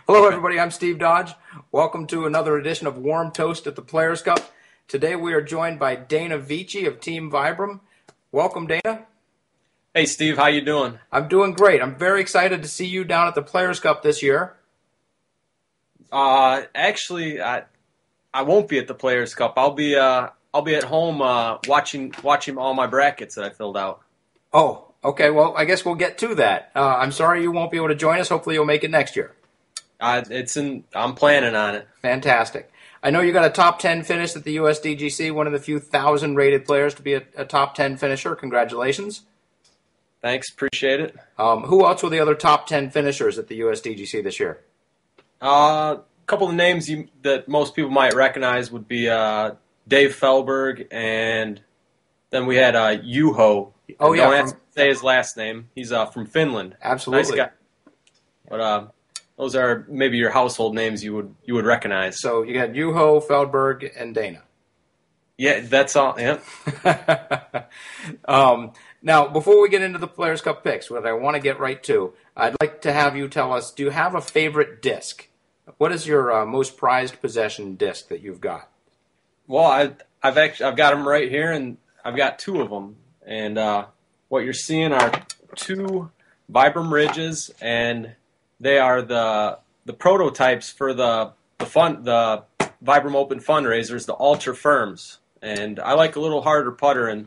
Hello, everybody. I'm Steve Dodge. Welcome to another edition of Warm Toast at the Players' Cup. Today we are joined by Dana Vicich of Team Vibram. Welcome, Dana. Hey, Steve. How you doing? I'm doing great. I'm very excited to see you down at the Players' Cup this year. Actually, I won't be at the Players' Cup. I'll be at home watching all my brackets that I filled out. Oh, okay. Well, I guess we'll get to that. I'm sorry you won't be able to join us. Hopefully you'll make it next year. I'm planning on it. Fantastic. I know you got a top 10 finish at the USDGC, one of the few 1,000 rated players to be a top 10 finisher. Congratulations. Thanks, appreciate it. Who else were the other top 10 finishers at the USDGC this year? A couple of names that most people might recognize would be Dave Felberg, and then we had Juho. Oh, yeah. Don't have to say his last name. He's from Finland. Absolutely. Nice guy. But those are maybe your household names you would recognize. So you got Juho, Feldberg, and Dana. Yeah, that's all. Yeah. Now, before we get into the Players' Cup picks, what I want to get right to, I'd like to have you tell us, do you have a favorite disc? What is your most prized possession disc that you've got? Well, I've got them right here, and I've got two of them. And what you're seeing are two Vibram Ridges, and they are the prototypes for the Vibram Open fundraisers, the Ultra Firms. And I like a little harder putter, and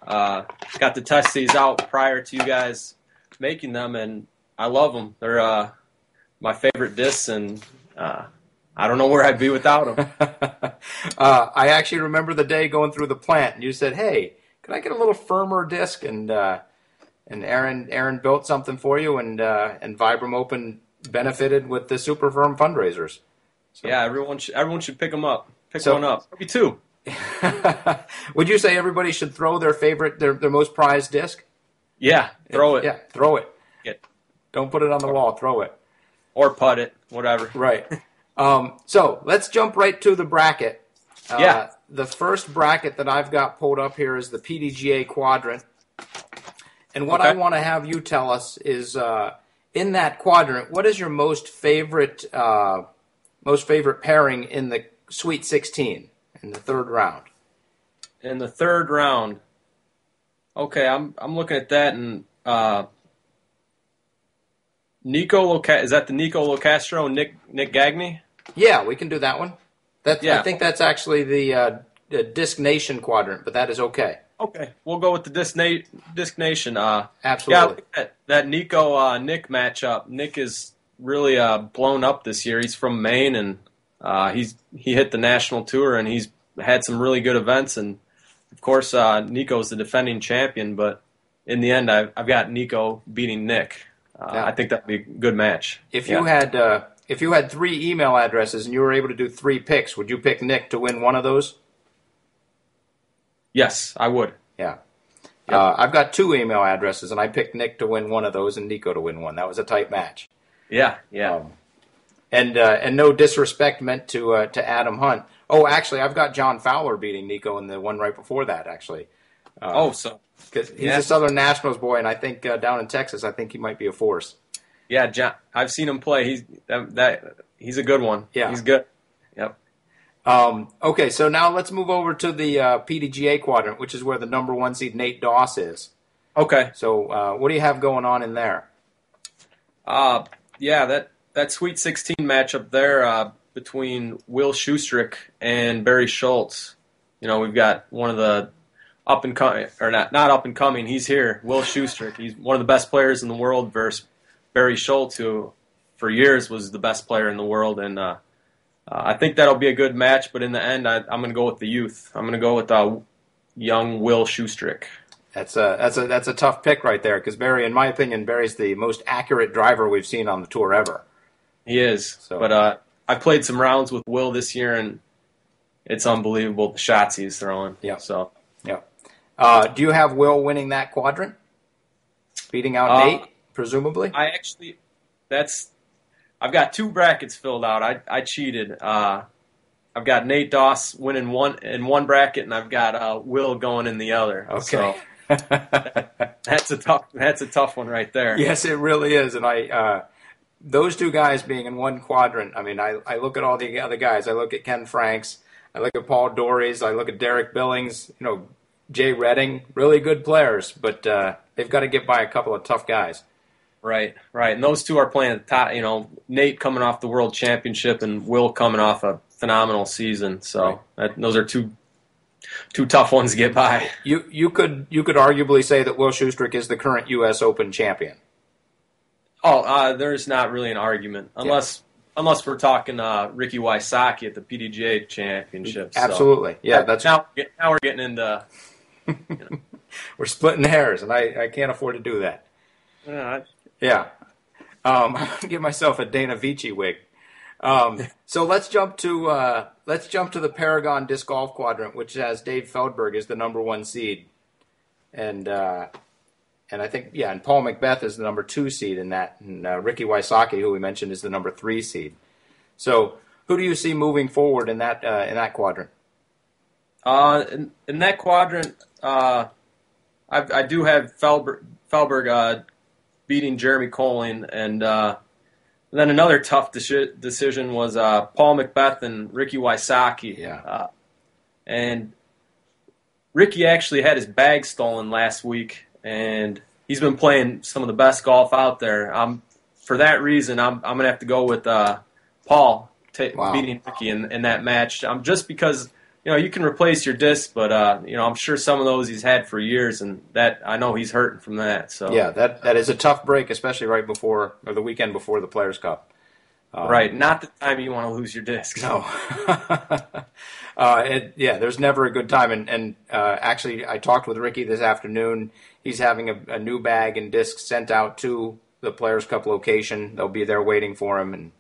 got to test these out prior to you guys making them, and I love them. They're my favorite discs, and I don't know where I'd be without them. I actually remember the day going through the plant, and you said, "Hey, can I get a little firmer disc?" And Aaron built something for you, and Vibram Open benefited with the super firm fundraisers. So. Yeah, everyone should pick them up. Pick one up. Maybe two. Would you say everybody should throw their favorite, their most prized disc? Yeah, throw it. Yeah, throw it. Don't put it on the wall. Throw it. Or putt it. Whatever. Right. So let's jump right to the bracket. Yeah. The first bracket that I've got pulled up here is the PDGA quadrant. And what I want to have you tell us is, in that quadrant, what is your most favorite pairing in the Sweet 16 in the third round? In the third round, okay, I'm looking at that, and is that the Nico Locastro and Nick Gagne? Yeah, we can do that one. Yeah. I think that's actually the Disc Nation quadrant, but that is okay. Okay, we'll go with the Disc Nation. Absolutely. Yeah, that Nico Nick matchup. Nick is really blown up this year. He's from Maine, and he hit the national tour, and he's had some really good events. And of course, Nico's the defending champion. But in the end, I've got Nico beating Nick. I think that'd be a good match. If you had 3 email addresses and you were able to do 3 picks, would you pick Nick to win one of those? Yes, I would. Yeah. Yep. I've got 2 email addresses, and I picked Nick to win one of those and Nico to win one. That was a tight match. Yeah. And no disrespect meant to Adam Hunt. Oh, actually, I've got John Fowler beating Nico in the one right before that, actually. Because he's a Southern Nationals boy, and I think down in Texas, I think he might be a force. Yeah, John, I've seen him play. He's a good one. Yeah. He's good. Yep. Okay, so now let's move over to the PDGA quadrant, which is where the number 1 seed Nate Doss is. Okay. So what do you have going on in there? Yeah, that Sweet 16 matchup there between Will Schustrick and Barry Schultz. You know, we've got one of the up and coming, or not up and coming. He's here, Will Schustrick. He's one of the best players in the world versus Barry Schultz, who for years was the best player in the world. And I think that'll be a good match. But in the end, I'm going to go with the youth. I'm going to go with young Will Schustrick. That's a tough pick right there, because Barry, in my opinion, Barry's the most accurate driver we've seen on the tour ever. He is. So. But I played some rounds with Will this year, and it's unbelievable the shots he's throwing. Yeah. So. Yeah. Do you have Will winning that quadrant, beating out Nate, presumably? I've got 2 brackets filled out. I cheated. I've got Nate Doss winning one bracket, and I've got Will going in the other. Okay. So that's a tough one right there. Yes, it really is. And those two guys being in one quadrant, I mean, I look at all the other guys. I look at Ken Franks. I look at Paul Dories. I look at Derek Billings. Jay Redding, really good players, but they've got to get by a couple of tough guys. Right. And those two are playing at the top. Nate coming off the World Championship and Will coming off a phenomenal season. So those are two tough ones to get by. You could arguably say that Will Schustrick is the current U.S. Open champion. Oh, there's not really an argument unless we're talking Ricky Wysocki at the PDGA Championship. Absolutely, so, yeah. That's now we're getting into. We're splitting hairs, and I can't afford to do that. Yeah. I give myself a Dana Vicich wig. So let's jump to the Paragon Disc Golf Quadrant, which has Dave Feldberg as the number 1 seed, and I think and Paul McBeth is the number 2 seed in that, and Ricky Wysocki, who we mentioned, is the number 3 seed. So who do you see moving forward in that quadrant? In that quadrant, I do have Feldberg beating Jeremy Colling, and then another tough decision was Paul McBeth and Ricky Wysocki. Yeah. And Ricky actually had his bag stolen last week, and he's been playing some of the best golf out there. For that reason, I'm going to have to go with Paul beating Ricky in that match. Just because you can replace your disc, but I'm sure some of those he's had for years, and that I know he's hurting from that. So yeah, that is a tough break, especially right before or the weekend before the Players Cup. Right, not the time you want to lose your disc. No. There's never a good time. And actually, I talked with Ricky this afternoon. He's having a new bag and discs sent out to the Players Cup location. They'll be there waiting for him, and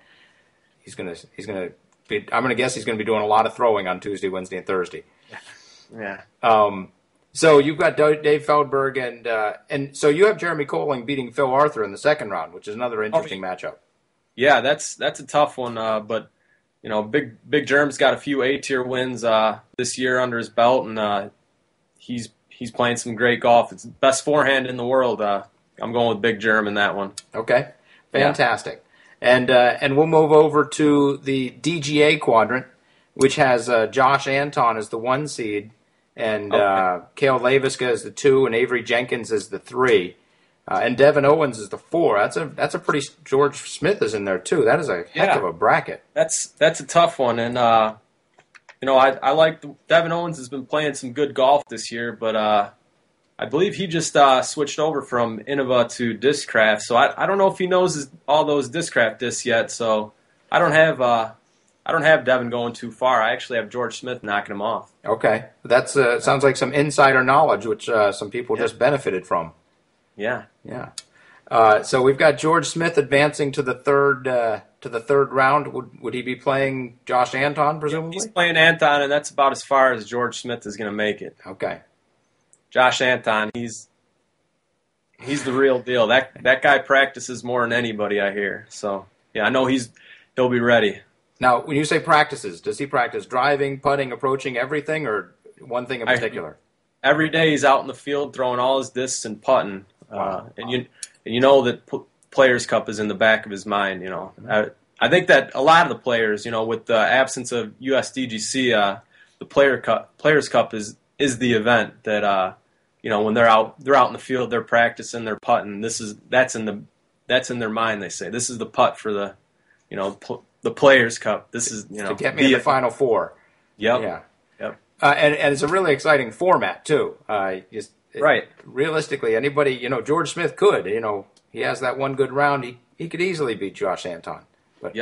he's gonna be. I'm gonna guess he's gonna be doing a lot of throwing on Tuesday, Wednesday, and Thursday. Yeah. So you've got Dave Feldberg, and so you have Jeremy Colling beating Phil Arthur in the second round, which is another interesting matchup. Yeah, that's a tough one, but Big Germ's got a few A-tier wins this year under his belt, and he's playing some great golf. It's the best forehand in the world. I'm going with Big Germ in that one. Okay, fantastic. Yeah. And we'll move over to the DGA quadrant, which has Josh Anton as the 1 seed, and Cale Laviska as the 2, and Avery Jenkins as the 3. And Devin Owens is the 4. That's a pretty. George Smith is in there too. That is a heck of a bracket. That's a tough one, and I like Devin Owens has been playing some good golf this year, but I believe he just switched over from Innova to Discraft, so I don't know if he knows all those Discraft discs yet. So I don't have Devin going too far. I actually have George Smith knocking him off. Okay, that's sounds like some insider knowledge, which some people just benefited from. Yeah. So we've got George Smith advancing to the third round. Would he be playing Josh Anton, presumably? He's playing Anton, and that's about as far as George Smith is going to make it. Okay. Josh Anton, he's the real deal. That guy practices more than anybody, I hear. So yeah, I know he'll be ready. Now, when you say practices, does he practice driving, putting, approaching, everything, or one thing in particular? Every day he's out in the field throwing all his discs and putting. Wow. And you know that Players Cup is in the back of his mind. I think that a lot of the players, with the absence of USDGC, the Players Cup is the event that when they're out in the field, they're practicing, they're putting. That's in their mind. They say this is the putt for the the Players Cup. This is to get me in the Final Four. Yep. Yeah. Yep. And it's a really exciting format too. Right. Realistically, anybody, George Smith could, he has that one good round. He could easily beat Josh Anton. But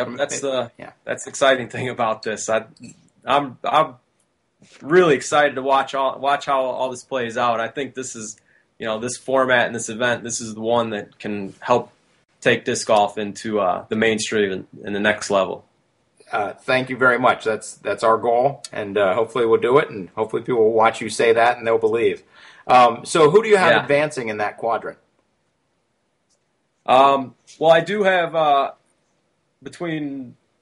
Thank you very much. That's our goal, and hopefully we'll do it, and hopefully people will watch you say that and they'll believe. So who do you have advancing in that quadrant? Well, I do have I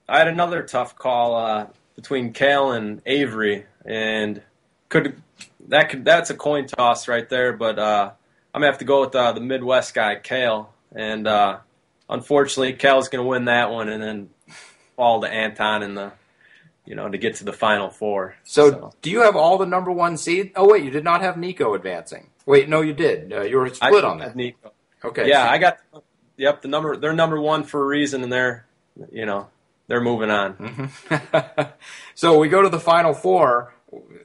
had another tough call between Cale and Avery, and that's a coin toss right there. But I'm gonna have to go with the Midwest guy, Cale, and unfortunately, Cal's going to win that one and then fall to Anton in the, to get to the Final Four. So do you have all the number one seed? Oh, wait, you did not have Nico advancing. Wait, no, you did. You were split on that. Nico. Okay. Yeah, I got. Yep, they're number one for a reason, and they're moving on. Mm-hmm. So we go to the Final Four.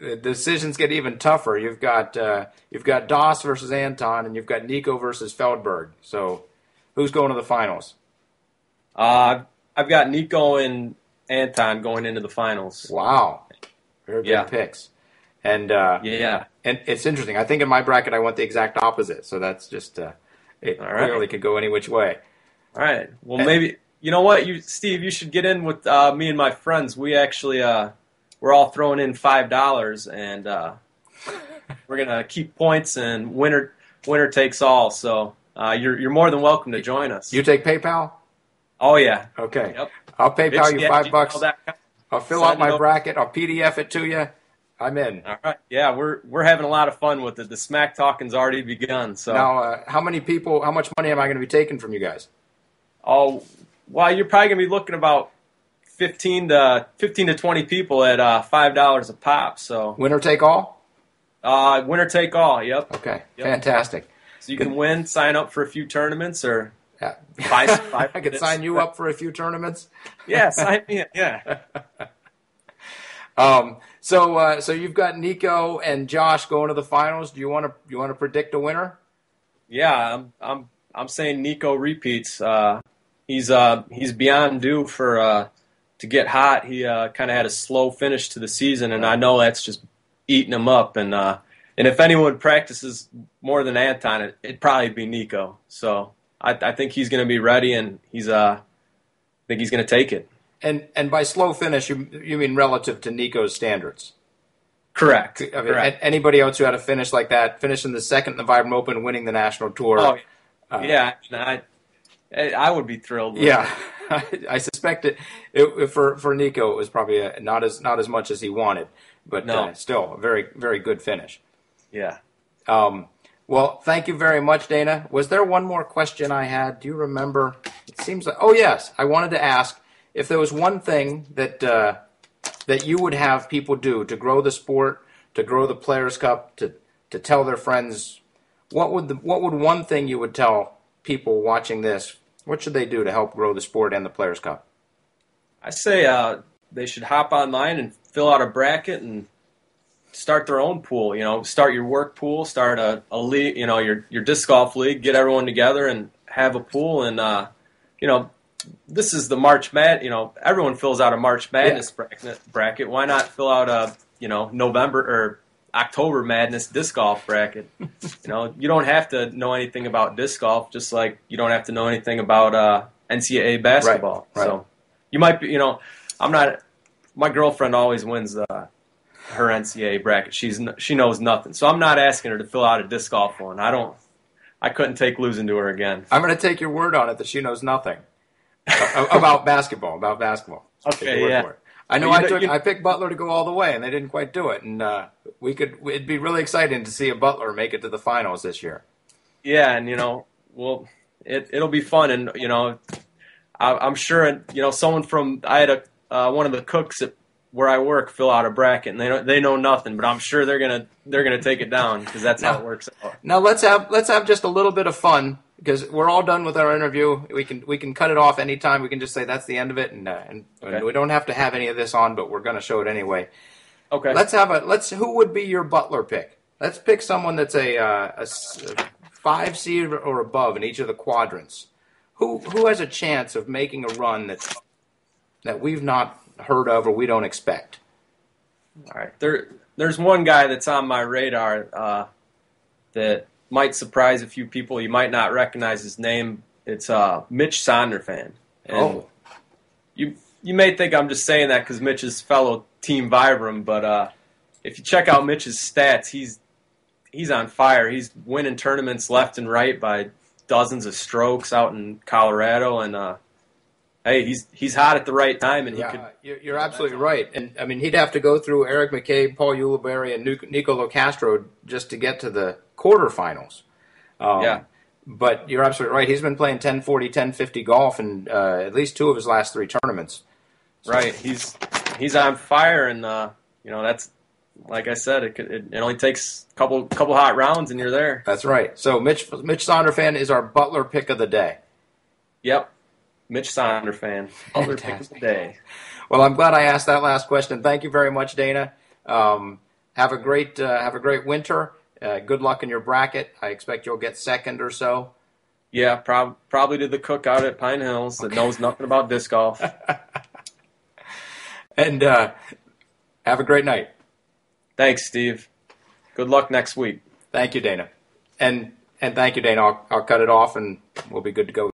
The decisions get even tougher. You've got Doss versus Anton, and you've got Nico versus Feldberg. So who's going to the finals? I've got Nico and Anton going into the finals. Wow, very good picks. And and it's interesting. I think in my bracket I went the exact opposite. So that's just it clearly could go any which way. All right. Well, maybe you know what, Steve, you should get in with me and my friends. We actually we're all throwing in $5, and we're gonna keep points, and winner takes all. So you're more than welcome to join us. You take PayPal? Oh yeah. Okay. Yep. I'll PayPal you $5. I'll fill out my bracket. I'll PDF it to you. I'm in. All right. Yeah, we're having a lot of fun with it. The smack talking's already begun. So now, how much money am I going to be taking from you guys? Oh, well, you're probably going to be looking about 15 to 20 people at $5 a pop. So winner take all. Winner take all. Yep. Okay. Yep. Fantastic. So you can win, sign up for a few tournaments, or I could sign you up for a few tournaments. Yeah, sign me in. Yeah. So you've got Nico and Josh going to the finals. Do you want to predict a winner? Yeah, I'm saying Nico repeats. He's beyond due for to get hot. He kind of had a slow finish to the season, and I know that's just eating him up. And if anyone practices more than Anton, it'd probably be Nico. So I think he's going to be ready, and I think he's going to take it. And by slow finish, you mean relative to Nico's standards? Correct. I mean, anybody else who had a finish like that, finishing the second in the Vibram Open, winning the national tour. Oh, yeah. I would be thrilled with it. I suspect it for Nico, it was probably not as much as he wanted, but still a very, very good finish. Yeah. Well, thank you very much, Dana. Was there one more question I had? Do you remember? It seems like, oh yes, I wanted to ask if there was one thing that you would have people do to grow the sport, to grow the Players' Cup, to tell their friends. What would one thing you would tell people watching this? What should they do to help grow the sport and the Players' Cup? I say they should hop online and fill out a bracket and start their own pool. Start your work pool, start a league. Your disc golf league. Get everyone together and have a pool. And this is the March everyone fills out a March Madness bracket. Why not fill out a November or October Madness disc golf bracket? You don't have to know anything about disc golf, just like you don't have to know anything about NCAA basketball. Right. So you might be, I'm not. My girlfriend always wins her NCAA bracket. She knows nothing, so I'm not asking her to fill out a disc golf one. I couldn't take losing to her again. I'm going to take your word on it that she knows nothing about basketball. Okay, yeah. I know I picked Butler to go all the way, and they didn't quite do it. And it'd be really exciting to see a Butler make it to the finals this year. Yeah, and it'll be fun, and I'm sure someone I had one of the cooks at where I work fill out a bracket, and they know nothing, but I'm sure they're gonna take it down because that's how it works out. Now let's have just a little bit of fun. Because we're all done with our interview, we can cut it off anytime. We can just say that's the end of it, and we don't have to have any of this on, but we're going to show it anyway. Okay. Who would be your Butler pick? Let's pick someone that's a 5 seed or above in each of the quadrants. Who has a chance of making a run that we've not heard of or we don't expect? All right. There's one guy that's on my radar that might surprise a few people. You might not recognize his name. It's Mitch Sonderfan. And you may think I'm just saying that because Mitch is fellow Team Vibram, but if you check out Mitch's stats, he's on fire. He's winning tournaments left and right by dozens of strokes out in Colorado, and hey, he's hot at the right time, and you're absolutely right. And I mean, he'd have to go through Eric McCabe, Paul Ulibarri, and Nico Locastro just to get to the quarterfinals. But you're absolutely right. He's been playing 1040, 1050 golf in at least 2 of his last 3 tournaments. So. Right. He's on fire, and that's like I said. It only takes a couple hot rounds, and you're there. That's right. So Mitch Sonderfan is our Butler pick of the day. Yep. Mitch Sonderfan, Butler pick of the day. Well, I'm glad I asked that last question. Thank you very much, Dana. Have a great winter. Good luck in your bracket. I expect you'll get second or so. Yeah, probably to the cook out at Pine Hills that knows nothing about disc golf. And have a great night. Thanks, Steve. Good luck next week. Thank you, Dana. And thank you, Dana. I'll cut it off and we'll be good to go.